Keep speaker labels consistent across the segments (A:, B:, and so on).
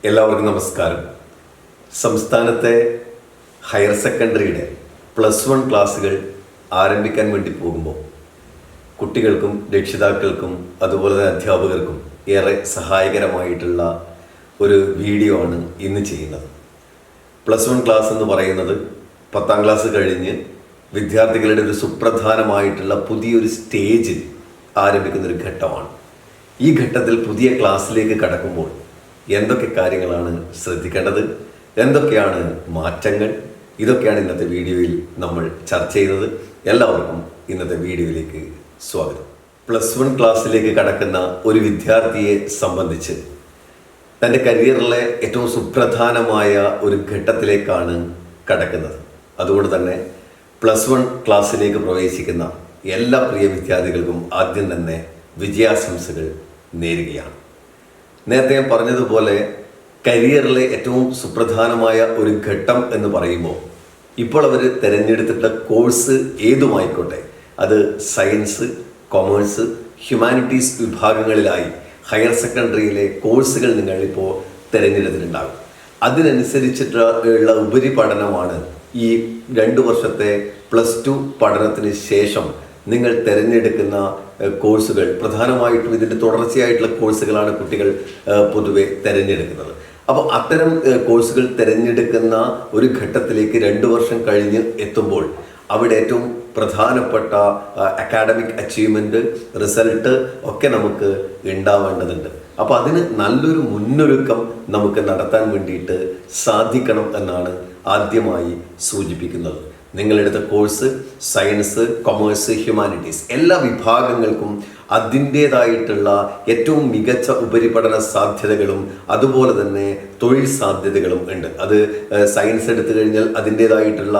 A: എല്ലാവർക്കും നമസ്കാരം. സംസ്ഥാനത്തെ ഹയർ സെക്കൻഡറിയുടെ +1 ക്ലാസ്സുകൾ ആരംഭിക്കാൻ വേണ്ടി പോകുമ്പോൾ കുട്ടികൾക്കും രക്ഷിതാക്കൾക്കും അതുപോലെ തന്നെ അധ്യാപകർക്കും ഏറെ സഹായകരമായിട്ടുള്ള ഒരു വീഡിയോ ആണ് ഇന്ന് ചെയ്യുന്നത്. +1 ക്ലാസ് എന്ന് പറയുന്നത് 10ാം ക്ലാസ് കഴിഞ്ഞ് വിദ്യാർത്ഥികളുടെ ഒരു സുപ്രധാനമായിട്ടുള്ള പുതിയൊരു സ്റ്റേജ് ആരംഭിക്കുന്നൊരു ഘട്ടമാണ്. ഈ ഘട്ടത്തിൽ പുതിയ ക്ലാസ്സിലേക്ക് കടക്കുമ്പോൾ എന്തൊക്കെ കാര്യങ്ങളാണ് ശ്രദ്ധിക്കേണ്ടത്, എന്തൊക്കെയാണ് മാറ്റങ്ങൾ, ഇതൊക്കെയാണ് ഇന്നത്തെ വീഡിയോയിൽ നമ്മൾ ചർച്ച ചെയ്യുന്നത്. എല്ലാവർക്കും ഇന്നത്തെ വീഡിയോയിലേക്ക് സ്വാഗതം. +1 ക്ലാസ്സിലേക്ക് കടക്കുന്ന ഒരു വിദ്യാർത്ഥിയെ സംബന്ധിച്ച് തൻ്റെ കരിയറിലെ ഏറ്റവും സുപ്രധാനമായ ഒരു ഘട്ടത്തിലേക്കാണ് കടക്കുന്നത്. അതുകൊണ്ട് തന്നെ +1 ക്ലാസ്സിലേക്ക് പ്രവേശിക്കുന്ന എല്ലാ പ്രിയ വിദ്യാർത്ഥികൾക്കും ആദ്യം തന്നെ വിജയാശംസകൾ നേരുകയാണ്. നേരത്തെ ഞാൻ പറഞ്ഞതുപോലെ കരിയറിലെ ഏറ്റവും സുപ്രധാനമായ ഒരു ഘട്ടം എന്ന് പറയുമ്പോൾ ഇപ്പോൾ അവർ തിരഞ്ഞെടുത്തിട്ടുള്ള കോഴ്സ് ഏതുമായിക്കോട്ടെ, അത് സയൻസ്, കൊമേഴ്സ്, ഹ്യൂമാനിറ്റീസ് വിഭാഗങ്ങളിലായി ഹയർ സെക്കൻഡറിയിലെ കോഴ്സുകൾ നിങ്ങളിപ്പോൾ തിരഞ്ഞെടുത്തിട്ടുണ്ടാകും. അതിനനുസരിച്ചിട്ടുള്ള ഉപരിപഠനമാണ് ഈ 2 വർഷത്തെ +2 പഠനത്തിന് ശേഷം നിങ്ങൾ തിരഞ്ഞെടുക്കുന്ന കോഴ്സുകൾ. പ്രധാനമായിട്ടും ഇതിൻ്റെ തുടർച്ചയായിട്ടുള്ള കോഴ്സുകളാണ് കുട്ടികൾ പൊതുവെ തിരഞ്ഞെടുക്കുന്നത്. അപ്പോൾ അത്തരം കോഴ്സുകൾ തിരഞ്ഞെടുക്കുന്ന ഒരു ഘട്ടത്തിലേക്ക് 2 വർഷം കഴിഞ്ഞ് എത്തുമ്പോൾ അവിടെ ഏറ്റവും പ്രധാനപ്പെട്ട അക്കാഡമിക് അച്ചീവ്മെൻറ്റ്, റിസൾട്ട് ഒക്കെ നമുക്ക് ഉണ്ടാവേണ്ടതുണ്ട്. അപ്പോൾ അതിന് നല്ലൊരു മുന്നൊരുക്കം നമുക്ക് നടത്താൻ വേണ്ടിയിട്ട് സാധിക്കണം എന്നാണ് ആദ്യമായി സൂചിപ്പിക്കുന്നത്. നിങ്ങളെടുത്ത കോഴ്സ് സയൻസ്, കൊമേഴ്സ്, ഹ്യൂമാനിറ്റീസ് എല്ലാ വിഭാഗങ്ങൾക്കും അതിൻ്റേതായിട്ടുള്ള ഏറ്റവും മികച്ച ഉപരിപഠന സാധ്യതകളും അതുപോലെ തന്നെ തൊഴിൽ സാധ്യതകളും ഉണ്ട്. അത് സയൻസ് എടുത്തു കഴിഞ്ഞാൽ അതിൻ്റേതായിട്ടുള്ള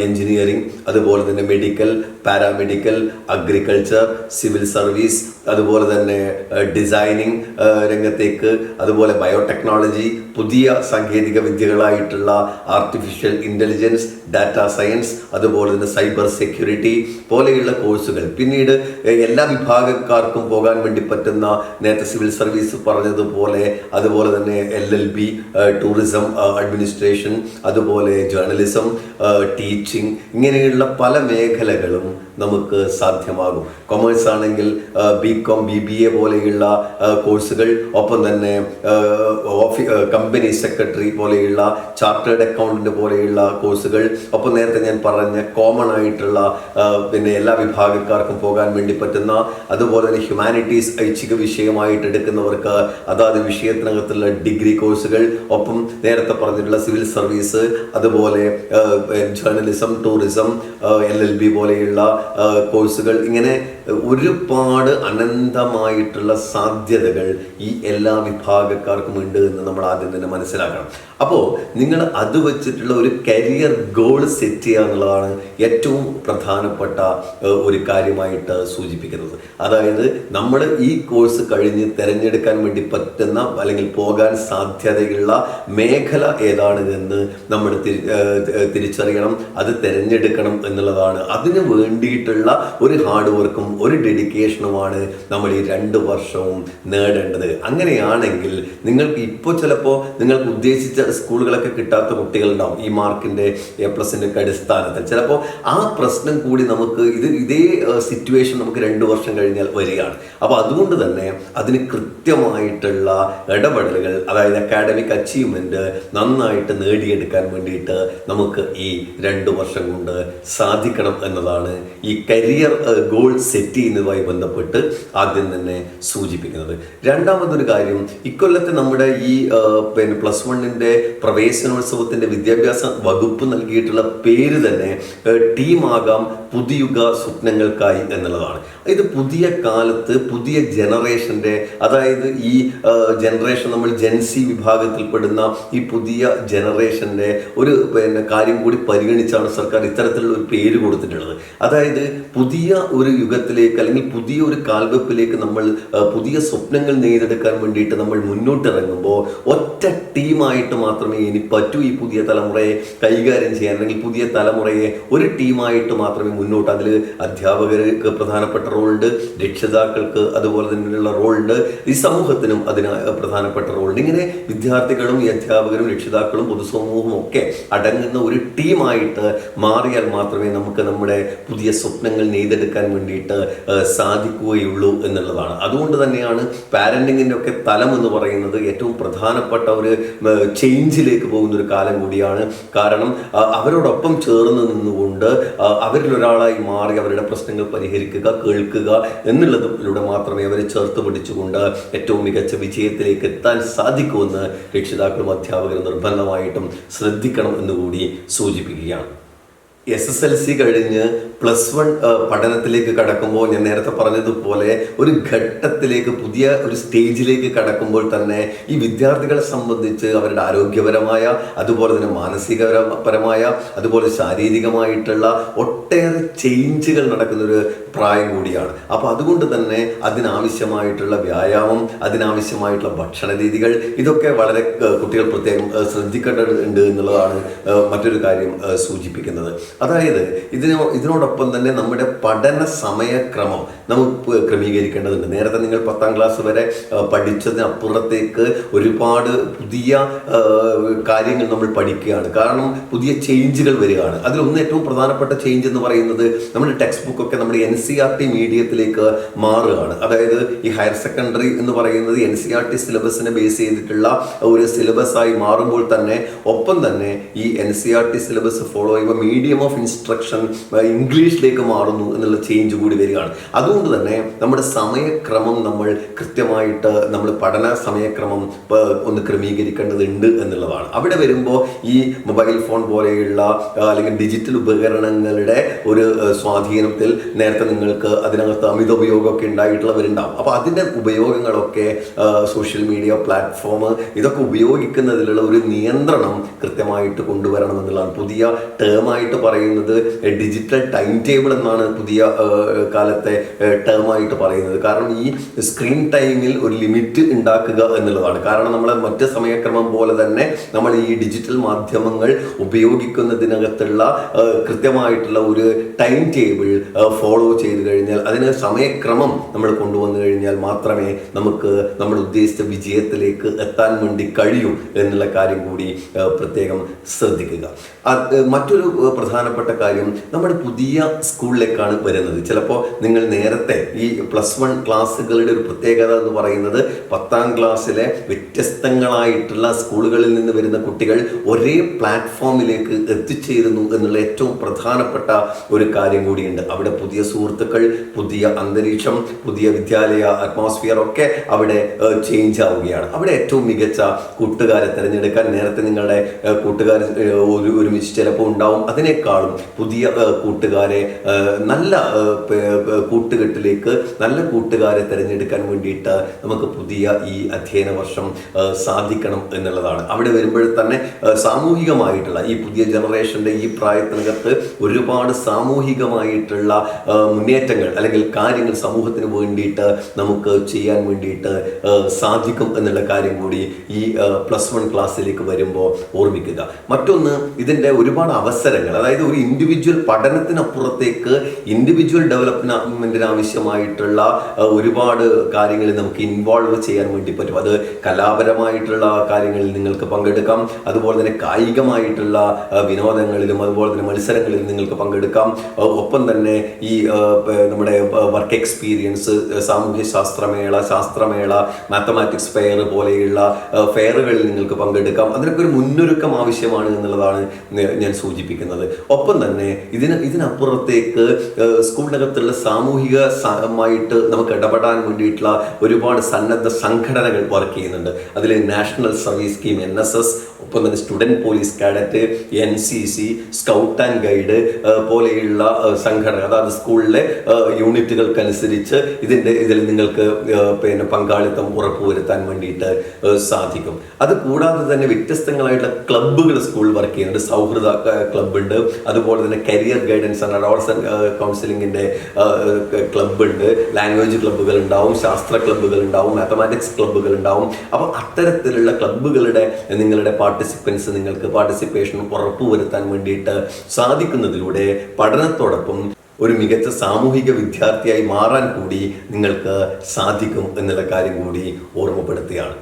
A: എൻജിനീയറിംഗ്, അതുപോലെ തന്നെ medical, paramedical, agriculture, civil service, അതുപോലെ തന്നെ ഡിസൈനിങ് രംഗത്തേക്ക്, അതുപോലെ ബയോടെക്നോളജി, പുതിയ സാങ്കേതിക വിദ്യകളായിട്ടുള്ള ആർട്ടിഫിഷ്യൽ ഇൻ്റലിജൻസ്, ഡാറ്റാ സയൻസ്, അതുപോലെ തന്നെ സൈബർ സെക്യൂരിറ്റി പോലെയുള്ള കോഴ്സുകൾ. പിന്നീട് എല്ലാ വിഭാഗക്കാർക്കും പോകാൻ വേണ്ടി പറ്റുന്ന, നേരത്തെ സിവിൽ സർവീസ് പറഞ്ഞതുപോലെ, അതുപോലെ തന്നെ LLB, ടൂറിസം അഡ്മിനിസ്ട്രേഷൻ, അതുപോലെ ജേർണലിസം, ടീച്ചിങ്, ഇങ്ങനെയുള്ള പല മേഖലകളും നമുക്ക് സാധ്യമാകും. കൊമേഴ്സ് ആണെങ്കിൽ BCom, BBA പോലെയുള്ള കോഴ്സുകൾ, ഒപ്പം തന്നെ കമ്പനി സെക്രട്ടറി പോലെയുള്ള, ചാർട്ടേഡ് അക്കൗണ്ടന്റ് പോലെയുള്ള കോഴ്സുകൾ, ഒപ്പം നേരത്തെ ഞാൻ പറഞ്ഞ കോമൺ ആയിട്ടുള്ള പിന്നെ എല്ലാ വിഭാഗക്കാർക്കും പോകാൻ വേണ്ടി പറ്റുന്ന, അതുപോലെ തന്നെ ഹ്യൂമാനിറ്റീസ് ഐച്ഛിക വിഷയമായിട്ട് എടുക്കുന്നവർക്ക് അതാത് വിഷയത്തിനകത്തുള്ള ഡിഗ്രി കോഴ്സുകൾ, ഒപ്പം നേരത്തെ പറഞ്ഞിട്ടുള്ള സിവിൽ സർവീസ്, അതുപോലെ ജേർണലിസം, ടൂറിസം, LLB പോലെയുള്ള കോഴ്സുകൾ. ഇങ്ങനെ ഒരുപാട് അനന്തമായിട്ടുള്ള സാധ്യതകൾ ഈ എല്ലാ വിഭാഗക്കാർക്കും ഉണ്ട് എന്ന് നമ്മൾ ആദ്യം തന്നെ മനസ്സിലാക്കണം. അപ്പോൾ നിങ്ങൾ അത് വെച്ചിട്ടുള്ള ഒരു കരിയർ ഗോൾ സെറ്റ് ചെയ്യുക എന്നുള്ളതാണ് ഏറ്റവും പ്രധാനപ്പെട്ട ഒരു കാര്യമായിട്ട് സൂചിപ്പിക്കുന്നത്. അതായത് നമ്മൾ ഈ കോഴ്സ് കഴിഞ്ഞ് തിരഞ്ഞെടുക്കാൻ വേണ്ടി പറ്റുന്ന അല്ലെങ്കിൽ പോകാൻ സാധ്യതയുള്ള മേഖല ഏതാണ് എന്ന് നമ്മൾ തിരിച്ചറിയണം, അത് തിരഞ്ഞെടുക്കണം എന്നുള്ളതാണ്. അതിന് വേണ്ടിയിട്ടുള്ള ഒരു ഹാർഡ് വർക്കും ഒരു ഡെഡിക്കേഷനുമാണ് നമ്മൾ ഈ 2 വർഷവും നേടേണ്ടത്. അങ്ങനെയാണെങ്കിൽ നിങ്ങൾക്ക് ഇപ്പോൾ ചിലപ്പോൾ നിങ്ങൾക്ക് ഉദ്ദേശിച്ച സ്കൂളുകളൊക്കെ കിട്ടാത്ത കുട്ടികളുണ്ടാവും. ഈ മാർക്കിൻ്റെ A+ൻ്റെ അടിസ്ഥാനത്തിൽ ചിലപ്പോൾ ആ പ്രശ്നം കൂടി നമുക്ക് ഇതേ സിറ്റുവേഷൻ നമുക്ക് 2 വർഷം കഴിഞ്ഞാൽ വരികയാണ്. അപ്പോൾ അതുകൊണ്ട് തന്നെ അതിന് കൃത്യമായിട്ടുള്ള ഇടപെടലുകൾ, അതായത് അക്കാഡമിക് അച്ചീവ്മെൻറ്റ് നന്നായിട്ട് നേടിയെടുക്കാൻ വേണ്ടിയിട്ട് നമുക്ക് ഈ 2 വർഷം കൊണ്ട് സാധിക്കണം എന്നതാണ് ഈ കരിയർ ഗോൾ സെറ്റ് ചെയ്യുന്നതുമായി ബന്ധപ്പെട്ട് ആദ്യം തന്നെ സൂചിപ്പിക്കുന്നത്. രണ്ടാമതൊരു കാര്യം, ഇക്കൊല്ലത്തെ നമ്മുടെ ഈ പിന്നെ +1ൻ്റെ പ്രവേശനോത്സവത്തിൻ്റെ വിദ്യാഭ്യാസ വകുപ്പ് നൽകിയിട്ടുള്ള പേര് തന്നെ ടീമാകാം പുതുയുഗ സ്വപ്നങ്ങൾക്കായി എന്നുള്ളതാണ്. ഇത് പുതിയ കാലത്ത് പുതിയ ജനറേഷൻ്റെ, അതായത് ഈ ജനറേഷൻ നമ്മൾ ജെൻസി വിഭാഗത്തിൽപ്പെടുന്ന ഈ പുതിയ ജനറേഷൻ്റെ ഒരു പിന്നെ കാര്യം കൂടി പരിഗണിച്ചാണ് സർക്കാർ ഇത്തരത്തിലുള്ള ഒരു പേര് കൊടുത്തിട്ടുള്ളത്. അതായത് അതായത് പുതിയ ഒരു യുഗത്തിലേക്ക് അല്ലെങ്കിൽ പുതിയ ഒരു കാൽവെപ്പിലേക്ക് നമ്മൾ പുതിയ സ്വപ്നങ്ങൾ നെയ്തെടുക്കാൻ വേണ്ടിയിട്ട് നമ്മൾ മുന്നോട്ടിറങ്ങുമ്പോൾ ഒറ്റ ടീമായിട്ട് മാത്രമേ ഇനി പറ്റൂ ഈ പുതിയ തലമുറയെ കൈകാര്യം ചെയ്യാൻ, അല്ലെങ്കിൽ പുതിയ തലമുറയെ ഒരു ടീമായിട്ട് മാത്രമേ മുന്നോട്ട്. അതിൽ അധ്യാപകർക്ക് പ്രധാനപ്പെട്ട റോളുണ്ട്, രക്ഷിതാക്കൾക്ക് അതുപോലെ തന്നെയുള്ള റോളുണ്ട്, ഈ സമൂഹത്തിനും അതിന് പ്രധാനപ്പെട്ട റോളുണ്ട്. ഇങ്ങനെ വിദ്യാർത്ഥികളും ഈ അധ്യാപകരും രക്ഷിതാക്കളും പൊതുസമൂഹവും ഒക്കെ അടങ്ങുന്ന ഒരു ടീമായിട്ട് മാറിയാൽ മാത്രമേ നമുക്ക് നമ്മുടെ പുതിയ സ്വപ്നങ്ങൾ നെയ്തെടുക്കാൻ വേണ്ടിയിട്ട് സാധിക്കുകയുള്ളൂ എന്നുള്ളതാണ്. അതുകൊണ്ട് തന്നെയാണ് പാരന്റിങ്ങിൻ്റെ ഒക്കെ തലം എന്ന് പറയുന്നത് ഏറ്റവും പ്രധാനപ്പെട്ട ഒരു ചേഞ്ചിലേക്ക് പോകുന്ന ഒരു കാലം കൂടിയാണ്. കാരണം അവരോടൊപ്പം ചേർന്ന് നിന്നുകൊണ്ട് അവരിൽ ഒരാളായി മാറി അവരുടെ പ്രശ്നങ്ങൾ പരിഹരിക്കുക, കേൾക്കുക എന്നുള്ളതിലൂടെ മാത്രമേ അവരെ ചേർത്ത് പിടിച്ചുകൊണ്ട് ഏറ്റവും മികച്ച വിജയത്തിലേക്ക് എത്താൻ സാധിക്കുമെന്ന് രക്ഷിതാക്കളും അധ്യാപകരും നിർബന്ധമായിട്ടും ശ്രദ്ധിക്കണം എന്നുകൂടി സൂചിപ്പിക്കുകയാണ്. SSLC കഴിഞ്ഞ് +1 പഠനത്തിലേക്ക് കടക്കുമ്പോൾ ഞാൻ നേരത്തെ പറഞ്ഞതുപോലെ ഒരു ഘട്ടത്തിലേക്ക്, പുതിയ ഒരു സ്റ്റേജിലേക്ക് കടക്കുമ്പോൾ തന്നെ ഈ വിദ്യാർത്ഥികളെ സംബന്ധിച്ച് അവരുടെ ആരോഗ്യപരമായ, അതുപോലെ തന്നെ മാനസികപരമായ, അതുപോലെ ശാരീരികമായിട്ടുള്ള ഒട്ടേറെ ചേഞ്ചുകൾ നടക്കുന്നൊരു പ്രായം കൂടിയാണ്. അപ്പോൾ അതുകൊണ്ട് തന്നെ അതിനാവശ്യമായിട്ടുള്ള വ്യായാമം, അതിനാവശ്യമായിട്ടുള്ള ഭക്ഷണ രീതികൾ, ഇതൊക്കെ വളരെ കുട്ടികൾ പ്രത്യേകം ശ്രദ്ധിക്കേണ്ടതുണ്ട് എന്നുള്ളതാണ് മറ്റൊരു കാര്യം സൂചിപ്പിക്കുന്നത്. അതായത് ഇതിനോടൊപ്പം തന്നെ നമ്മുടെ പഠന സമയക്രമം നമുക്ക് ക്രമീകരിക്കേണ്ടതുണ്ട്. നേരത്തെ നിങ്ങൾ 10ാം ക്ലാസ് വരെ പഠിച്ചതിനപ്പുറത്തേക്ക് ഒരുപാട് പുതിയ കാര്യങ്ങൾ നമ്മൾ പഠിക്കുകയാണ്. കാരണം പുതിയ ചേഞ്ചുകൾ വരികയാണ്. അതിലൊന്ന് ഏറ്റവും പ്രധാനപ്പെട്ട ചേഞ്ച് എന്ന് പറയുന്നത് നമ്മുടെ ടെക്സ്റ്റ് ബുക്കൊക്കെ നമ്മുടെ NCERT മീഡിയത്തിലേക്ക് മാറുകയാണ്. അതായത് ഈ ഹയർ സെക്കൻഡറി എന്ന് പറയുന്നത് NCERT സിലബസിനെ ബേസ് ചെയ്തിട്ടുള്ള ഒരു സിലബസായി മാറുമ്പോൾ തന്നെ ഒപ്പം തന്നെ ഈ NCERT സിലബസ് ഫോളോ ചെയ്യുമ്പോൾ മീഡിയം ഓഫ് ഇൻസ്ട്രക്ഷൻ ഇംഗ്ലീഷിലേക്ക് മാറുന്നു എന്നുള്ള ചേഞ്ച് കൂടി വരികയാണ്. അതുകൊണ്ട് തന്നെ നമ്മുടെ സമയക്രമം നമ്മൾ കൃത്യമായിട്ട് പഠന സമയക്രമം ഒന്ന് ക്രമീകരിക്കേണ്ടതുണ്ട് എന്നുള്ളതാണ്. അവിടെ വരുമ്പോൾ ഈ മൊബൈൽ ഫോൺ പോലെയുള്ള അല്ലെങ്കിൽ ഡിജിറ്റൽ ഉപകരണങ്ങളുടെ ഒരു സ്വാധീനത്തിൽ നേരത്തെ നിങ്ങൾക്ക് അതിനകത്ത് അമിത ഉപയോഗമൊക്കെ ഉണ്ടായിട്ടുള്ളവരുണ്ടാവും. അപ്പോൾ അതിൻ്റെ ഉപയോഗങ്ങളൊക്കെ സോഷ്യൽ മീഡിയ പ്ലാറ്റ്ഫോം ഇതൊക്കെ ഉപയോഗിക്കുന്നതിലുള്ള ഒരു നിയന്ത്രണം കൃത്യമായിട്ട് കൊണ്ടുവരണം എന്നുള്ളതാണ്. പുതിയ ടേമായിട്ട് പറയുന്നത് ഡിജിറ്റൽ ടൈം ടേബിൾ എന്നാണ് പുതിയ കാലത്തെ ടേമായിട്ട് പറയുന്നത്. കാരണം ഈ സ്ക്രീൻ ടൈമിൽ ഒരു ലിമിറ്റ് ഉണ്ടാക്കുക എന്നുള്ളതാണ്. കാരണം നമ്മൾ മറ്റ് സമയക്രമം പോലെ തന്നെ നമ്മൾ ഈ ഡിജിറ്റൽ മാധ്യമങ്ങൾ ഉപയോഗിക്കുന്നതിനകത്തുള്ള കൃത്യമായിട്ടുള്ള ഒരു ടൈം ടേബിൾ ഫോളോ ചെയ്ത് കഴിഞ്ഞാൽ, അതിന് സമയക്രമം നമ്മൾ കൊണ്ടുവന്നു കഴിഞ്ഞാൽ മാത്രമേ നമുക്ക് നമ്മൾ ഉദ്ദേശിച്ച വിജയത്തിലേക്ക് എത്താൻ വേണ്ടി കഴിയൂ എന്നുള്ള കാര്യം കൂടി പ്രത്യേകം ശ്രദ്ധിക്കുക. മറ്റൊരു പ്രധാനപ്പെട്ട കാര്യം, നമ്മുടെ പുതിയ സ്കൂളിലേക്കാണ് വരുന്നത്. ചിലപ്പോൾ നിങ്ങൾ നേരത്തെ ഈ +1 ക്ലാസ്സുകളുടെ ഒരു പ്രത്യേകത എന്ന് പറയുന്നത് 10ാം ക്ലാസ്സിലെ വ്യത്യസ്തങ്ങളായിട്ടുള്ള സ്കൂളുകളിൽ നിന്ന് വരുന്ന കുട്ടികൾ ഒരേ പ്ലാറ്റ്ഫോമിലേക്ക് എത്തിച്ചേരുന്നു എന്നുള്ള ഏറ്റവും പ്രധാനപ്പെട്ട ഒരു കാര്യം കൂടിയുണ്ട്. അവിടെ പുതിയ സുഹൃത്തുക്കൾ, പുതിയ അന്തരീക്ഷം, പുതിയ വിദ്യാലയ അറ്റ്മോസ്ഫിയർ ഒക്കെ അവിടെ ചേഞ്ച് ആവുകയാണ്. അവിടെ ഏറ്റവും മികച്ച കൂട്ടുകാരെ തിരഞ്ഞെടുക്കാൻ, നേരത്തെ നിങ്ങളുടെ കൂട്ടുകാർ ഒരുമിച്ച് ചിലപ്പോൾ ഉണ്ടാവും, അതിനേക്കാളും പുതിയ കൂട്ടുകാരെ, നല്ല കൂട്ടുകെട്ടിലേക്ക് നല്ല കൂട്ടുകാരെ തിരഞ്ഞെടുക്കാൻ വേണ്ടിയിട്ട് നമുക്ക് പുതിയ ഈ അധ്യയന വർഷം സാധിക്കണം എന്നുള്ളതാണ്. അവിടെ വരുമ്പോൾ തന്നെ സാമൂഹികമായിട്ടുള്ള ഈ പുതിയ ജനറേഷൻ്റെ ഈ പ്രായത്തിനകത്ത് ഒരുപാട് സാമൂഹികമായിട്ടുള്ള മുന്നേറ്റങ്ങൾ അല്ലെങ്കിൽ കാര്യങ്ങൾ സമൂഹത്തിന് വേണ്ടിയിട്ട് നമുക്ക് ചെയ്യാൻ വേണ്ടിയിട്ട് സാധിക്കും എന്നുള്ള കാര്യം കൂടി ഈ +1 ക്ലാസ്സിലേക്ക് വരുമ്പോൾ ഓർമ്മിക്കുക. മറ്റൊന്ന്, ഇതിൻ്റെ ഒരുപാട് അവസരങ്ങൾ, അതായത് ഒരു ഇൻഡിവിജ്വൽ പഠനത്തിനപ്പുറത്തേക്ക് ഇൻഡിവിജ്വൽ ഡെവലപ്മെൻറ്റിന് ആവശ്യമായിട്ടുള്ള ഒരുപാട് കാര്യങ്ങളിൽ നമുക്ക് ഇൻവോൾവ് ചെയ്യാൻ വേണ്ടി പറ്റും. അത് കലാപരമായിട്ടുള്ള കാര്യങ്ങളിൽ നിങ്ങൾക്ക് പങ്കെടുക്കാം, അതുപോലെ തന്നെ കായികമായിട്ടുള്ള വിനോദങ്ങളിലും അതുപോലെ തന്നെ മത്സരങ്ങളിലും നിങ്ങൾക്ക് പങ്കെടുക്കാം. ഒപ്പം തന്നെ ഈ നമ്മുടെ വർക്ക് എക്സ്പീരിയൻസ്, സാമൂഹ്യ ശാസ്ത്രമേള, മാത്തമാറ്റിക്സ് ഫെയർ പോലെയുള്ള ഫെയറുകളിൽ നിങ്ങൾക്ക് പങ്കെടുക്കാം. അതിനൊക്കെ ഒരു മുന്നൊരുക്കം ആവശ്യമാണ് എന്നുള്ളതാണ് ഞാൻ സൂചിപ്പിക്കുന്നത്. ഒപ്പം തന്നെ ഇതിനപ്പുറത്തേക്ക് സ്കൂളിനകത്തുള്ള സാമൂഹികമായിട്ട് നമുക്ക് ഇടപെടാൻ വേണ്ടിയിട്ടുള്ള ഒരുപാട് സന്നദ്ധ സംഘടനകൾ വർക്ക് ചെയ്യുന്നുണ്ട്. അതിൽ നാഷണൽ സർവീസ് സ്കീം, NSS, ഒപ്പം തന്നെ student police cadet, NCC, scout and guide പോലെയുള്ള സംഘടന, അതായത് സ്കൂളിലെ അതുപോലെ യൂണിറ്റുകൾക്കനുസരിച്ച് ഇതിൽ നിങ്ങൾക്ക് പിന്നെ പങ്കാളിത്തം ഉറപ്പുവരുത്താൻ വേണ്ടിയിട്ട് സാധിക്കും. അത് കൂടാതെ തന്നെ വ്യത്യസ്തങ്ങളായിട്ടുള്ള ക്ലബ്ബുകൾ സ്കൂളിൽ വർക്ക് ചെയ്യുന്നുണ്ട്. സൗഹൃദ ക്ലബ്ബ് ഉണ്ട്, അതുപോലെ തന്നെ കരിയർ ഗൈഡൻസ് ആൻഡ് അഡോൾസൻ കൗൺസിലിങ്ങിൻ്റെ ക്ലബ്ബ് ഉണ്ട്, ലാംഗ്വേജ് ക്ലബ്ബുകൾ ഉണ്ടാവും, ശാസ്ത്ര ക്ലബ്ബുകൾ ഉണ്ടാവും, മാത്തമാറ്റിക്സ് ക്ലബ്ബുകൾ ഉണ്ടാവും. അപ്പോൾ അത്തരത്തിലുള്ള ക്ലബ്ബുകളുടെ നിങ്ങളുടെ പാർട്ടിസിപ്പേഷൻ ഉറപ്പുവരുത്താൻ വേണ്ടിയിട്ട് സാധിക്കുന്നതിലൂടെ പഠനത്തോടൊപ്പം ഒരു മികച്ച സാമൂഹിക വിദ്യാർത്ഥിയായി മാറാൻ കൂടി നിങ്ങൾക്ക് സാധിക്കും എന്നുള്ള കാര്യം കൂടി ഓർമ്മപ്പെടുത്തുകയാണ്.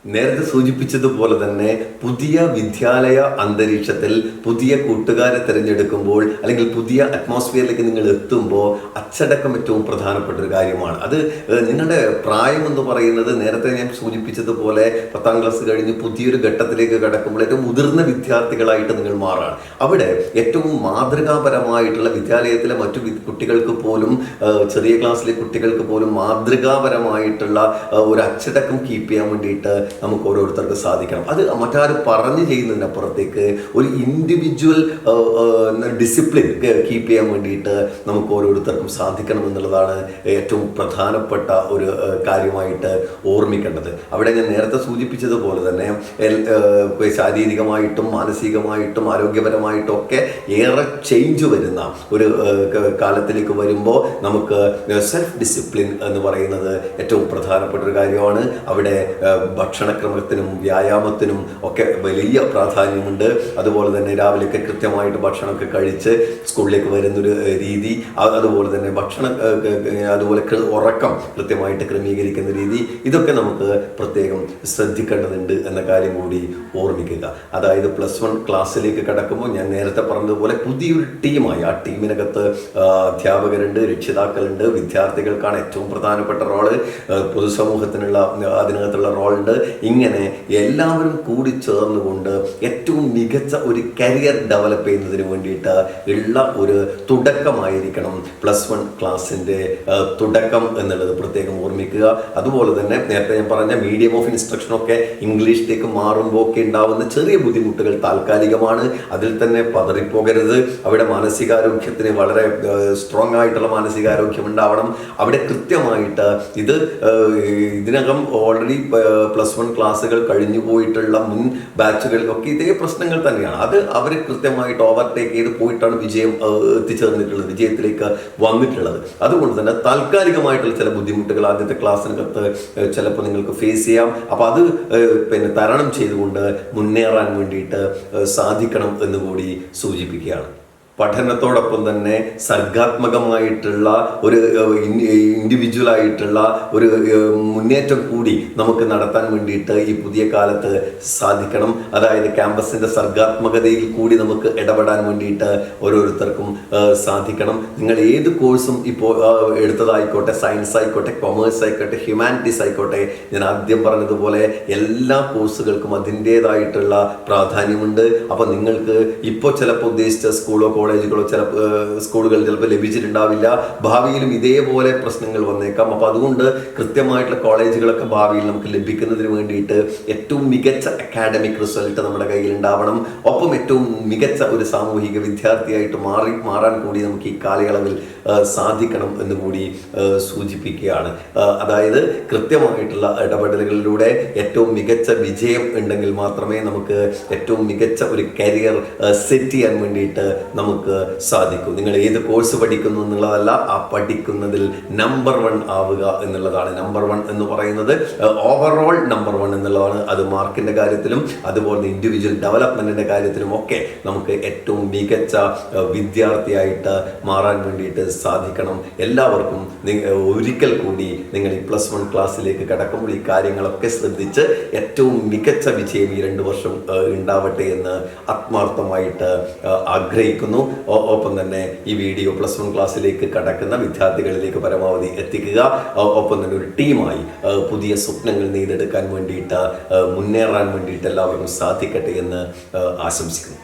A: നേരത്തെ സൂചിപ്പിച്ചതുപോലെ തന്നെ പുതിയ വിദ്യാലയ അന്തരീക്ഷത്തിൽ പുതിയ കൂട്ടുകാരെ തിരഞ്ഞെടുക്കുമ്പോൾ അല്ലെങ്കിൽ പുതിയ അറ്റ്മോസ്ഫിയറിലേക്ക് നിങ്ങൾ എത്തുമ്പോൾ അച്ചടക്കം ഏറ്റവും പ്രധാനപ്പെട്ട ഒരു കാര്യമാണ്. അത് നിങ്ങളുടെ പ്രായം എന്ന് പറയുന്നത് നേരത്തെ ഞാൻ സൂചിപ്പിച്ചതുപോലെ 10ാം ക്ലാസ് കഴിഞ്ഞ് പുതിയൊരു ഘട്ടത്തിലേക്ക് കടക്കുമ്പോൾ ഏറ്റവും മുതിർന്ന വിദ്യാർത്ഥികളായിട്ട് നിങ്ങൾ മാറാണ്. അവിടെ ഏറ്റവും മാതൃകാപരമായിട്ടുള്ള വിദ്യാലയത്തിലെ മറ്റു കുട്ടികൾക്ക് പോലും, ചെറിയ ക്ലാസ്സിലെ കുട്ടികൾക്ക് പോലും മാതൃകാപരമായിട്ടുള്ള ഒരു അച്ചടക്കം കീപ്പ് ചെയ്യാൻ വേണ്ടിയിട്ട് നമുക്ക് ഓരോരുത്തർക്ക് സാധിക്കണം. അത് മറ്റാരും പറഞ്ഞു ചെയ്യുന്നതിനപ്പുറത്തേക്ക് ഒരു ഇൻഡിവിജ്വൽ ഡിസിപ്ലിൻ കീപ്പ് ചെയ്യാൻ വേണ്ടിയിട്ട് നമുക്ക് ഓരോരുത്തർക്കും സാധിക്കണം എന്നുള്ളതാണ് ഏറ്റവും പ്രധാനപ്പെട്ട ഒരു കാര്യമായിട്ട് ഓർമ്മിക്കേണ്ടത്. അവിടെ ഞാൻ നേരത്തെ സൂചിപ്പിച്ചതുപോലെ തന്നെ ശാരീരികമായിട്ടും മാനസികമായിട്ടും ആരോഗ്യപരമായിട്ടും ഒക്കെ ഏറെ ചേഞ്ച് വരുന്ന ഒരു കാലത്തിലേക്ക് വരുമ്പോൾ നമുക്ക് സെൽഫ് ഡിസിപ്ലിൻ എന്ന് പറയുന്നത് ഏറ്റവും പ്രധാനപ്പെട്ട ഒരു കാര്യമാണ്. അവിടെ ഭക്ഷണക്രമത്തിനും വ്യായാമത്തിനും ഒക്കെ വലിയ പ്രാധാന്യമുണ്ട്. അതുപോലെ തന്നെ രാവിലെയൊക്കെ കൃത്യമായിട്ട് ഭക്ഷണമൊക്കെ കഴിച്ച് സ്കൂളിലേക്ക് വരുന്നൊരു രീതി, അതുപോലെ തന്നെ അതുപോലെ ഉറക്കം കൃത്യമായിട്ട് ക്രമീകരിക്കുന്ന രീതി, ഇതൊക്കെ നമുക്ക് പ്രത്യേകം ശ്രദ്ധിക്കേണ്ടതുണ്ട് എന്ന കാര്യം കൂടി ഓർമ്മിക്കുക. അതായത് +1 ക്ലാസ്സിലേക്ക് കടക്കുമ്പോൾ ഞാൻ നേരത്തെ പറഞ്ഞതുപോലെ പുതിയൊരു ടീമായി, ആ ടീമിനകത്ത് അധ്യാപകരുണ്ട്, രക്ഷിതാക്കളുണ്ട്, വിദ്യാർത്ഥികൾക്കാണ് ഏറ്റവും പ്രധാനപ്പെട്ട റോള്, പൊതുസമൂഹത്തിനുള്ള അതിനകത്തുള്ള റോളുണ്ട്. ഇങ്ങനെ എല്ലാവരും കൂടി ചേർന്നുകൊണ്ട് ഏറ്റവും മികച്ച ഒരു കരിയർ ഡെവലപ്പ് ചെയ്യുന്നതിന് വേണ്ടിയിട്ട് ഉള്ള ഒരു തുടക്കമായിരിക്കണം +1 ക്ലാസ്സിൻ്റെ തുടക്കം എന്നുള്ളത് പ്രത്യേകം ഓർമ്മിക്കുക. അതുപോലെ തന്നെ നേരത്തെ ഞാൻ പറഞ്ഞ മീഡിയം ഓഫ് ഇൻസ്ട്രക്ഷനൊക്കെ ഇംഗ്ലീഷിലേക്ക് മാറുമ്പോൾ ഒക്കെ ഉണ്ടാവുന്ന ചെറിയ ബുദ്ധിമുട്ടുകൾ താൽക്കാലികമാണ്. അതിൽ തന്നെ പതറിപ്പോകരുത്. അവിടെ മാനസികാരോഗ്യത്തിന് വളരെ സ്ട്രോങ് ആയിട്ടുള്ള മാനസികാരോഗ്യം ഉണ്ടാവണം. അവിടെ കൃത്യമായിട്ട് ഇതിനകം ഓൾറെഡി +1 ക്ലാസ്സുകൾ കഴിഞ്ഞു പോയിട്ടുള്ള മുൻ ബാച്ചുകളിലൊക്കെ ഇതേ പ്രശ്നങ്ങൾ തന്നെയാണ്. അത് അവർ കൃത്യമായിട്ട് ഓവർടേക്ക് ചെയ്ത് പോയിട്ടാണ് വിജയത്തിലേക്ക് വന്നിട്ടുള്ളത്. അതുകൊണ്ട് തന്നെ താൽക്കാലികമായിട്ടുള്ള ചില ബുദ്ധിമുട്ടുകൾ ആദ്യത്തെ ക്ലാസ്സിനകത്ത് ചിലപ്പോൾ നിങ്ങൾക്ക് ഫേസ് ചെയ്യാം. അപ്പോൾ അത് തരണം ചെയ്തുകൊണ്ട് മുന്നേറാൻ വേണ്ടിയിട്ട് സാധിക്കണം എന്നുകൂടി സൂചിപ്പിക്കുകയാണ്. പഠനത്തോടൊപ്പം തന്നെ സർഗാത്മകമായിട്ടുള്ള ഒരു ഇൻഡിവിജ്വലായിട്ടുള്ള ഒരു മുന്നേറ്റം കൂടി നമുക്ക് നടത്താൻ വേണ്ടിയിട്ട് ഈ പുതിയ കാലത്ത് സാധിക്കണം. അതായത് ക്യാമ്പസിൻ്റെ സർഗാത്മകതയിൽ കൂടി നമുക്ക് ഇടപെടാൻ വേണ്ടിയിട്ട് ഓരോരുത്തർക്കും സാധിക്കണം. നിങ്ങൾ ഏത് കോഴ്സും ഇപ്പോൾ എടുത്തതായിക്കോട്ടെ, സയൻസ് ആയിക്കോട്ടെ, കൊമേഴ്സ് ആയിക്കോട്ടെ, ഹ്യൂമാനിറ്റീസ് ആയിക്കോട്ടെ, ഞാൻ ആദ്യം പറഞ്ഞതുപോലെ എല്ലാ കോഴ്സുകൾക്കും അതിൻ്റേതായിട്ടുള്ള പ്രാധാന്യമുണ്ട്. അപ്പോൾ നിങ്ങൾക്ക് ഇപ്പോൾ ചിലപ്പോൾ ഉദ്ദേശിച്ച സ്കൂളോ കോളേജുകളോ സ്കൂളുകൾ ചിലപ്പോൾ ലഭിച്ചിട്ടുണ്ടാവില്ല. ഭാവിയിലും ഇതേപോലെ പ്രശ്നങ്ങൾ വന്നേക്കാം. അപ്പോൾ അതുകൊണ്ട് കൃത്യമായിട്ടുള്ള കോളേജുകളൊക്കെ ഭാവിയിൽ നമുക്ക് ലഭിക്കുന്നതിന് വേണ്ടിയിട്ട് ഏറ്റവും മികച്ച അക്കാഡമിക് റിസൾട്ട് നമ്മുടെ കയ്യിൽ ഉണ്ടാവണം. ഒപ്പം ഏറ്റവും മികച്ച ഒരു സാമൂഹിക വിദ്യാർത്ഥിയായിട്ട് മാറാൻ കൂടി നമുക്ക് ഈ കാലയളവിൽ സാധിക്കണം എന്ന് കൂടി സൂചിപ്പിക്കുകയാണ്. അതായത് കൃത്യമായിട്ടുള്ള ഇടപെടലുകളിലൂടെ ഏറ്റവും മികച്ച വിജയം ഉണ്ടെങ്കിൽ മാത്രമേ നമുക്ക് ഏറ്റവും മികച്ച ഒരു കരിയർ സെറ്റ് ചെയ്യാൻ വേണ്ടിയിട്ട് നമുക്ക് സാധിക്കൂ. നിങ്ങൾ ഏത് കോഴ്സ് പഠിക്കുന്നു എന്നുള്ളതല്ല, ആ പഠിക്കുന്നതിൽ നമ്പർ 1 ആവുക എന്നുള്ളതാണ്. നമ്പർ 1 എന്ന് പറയുന്നത് ഓവറോൾ നമ്പർ 1 എന്നുള്ളതാണ്. അത് മാർക്കിൻ്റെ കാര്യത്തിലും അതുപോലെ ഇൻഡിവിജ്വൽ ഡെവലപ്മെൻറ്റിൻ്റെ കാര്യത്തിലും ഒക്കെ നമുക്ക് ഏറ്റവും മികച്ച വിദ്യാർത്ഥിയായിട്ട് മാറാൻ വേണ്ടിയിട്ട് സാധിക്കണം. എല്ലാവർക്കും ഒരിക്കൽ കൂടി നിങ്ങൾ ഈ +1 ക്ലാസ്സിലേക്ക് കടക്കുമ്പോൾ ഈ കാര്യങ്ങളൊക്കെ ശ്രദ്ധിച്ച് ഏറ്റവും മികച്ച വിജയം ഈ 2 വർഷം ഉണ്ടാവട്ടെ എന്ന് ആത്മാർത്ഥമായിട്ട് ആഗ്രഹിക്കുന്നു. ഒപ്പം തന്നെ ഈ വീഡിയോ +1 ക്ലാസ്സിലേക്ക് കടക്കുന്ന വിദ്യാർത്ഥികളിലേക്ക് പരമാവധി എത്തിക്കുക. ഒപ്പം തന്നെ ഒരു ടീമായി പുതിയ സ്വപ്നങ്ങൾ നെയ്തെടുക്കാൻ വേണ്ടിയിട്ട് മുന്നേറാൻ വേണ്ടിയിട്ട് എല്ലാവർക്കും സാധിക്കട്ടെ എന്ന് ആശംസിക്കുന്നു.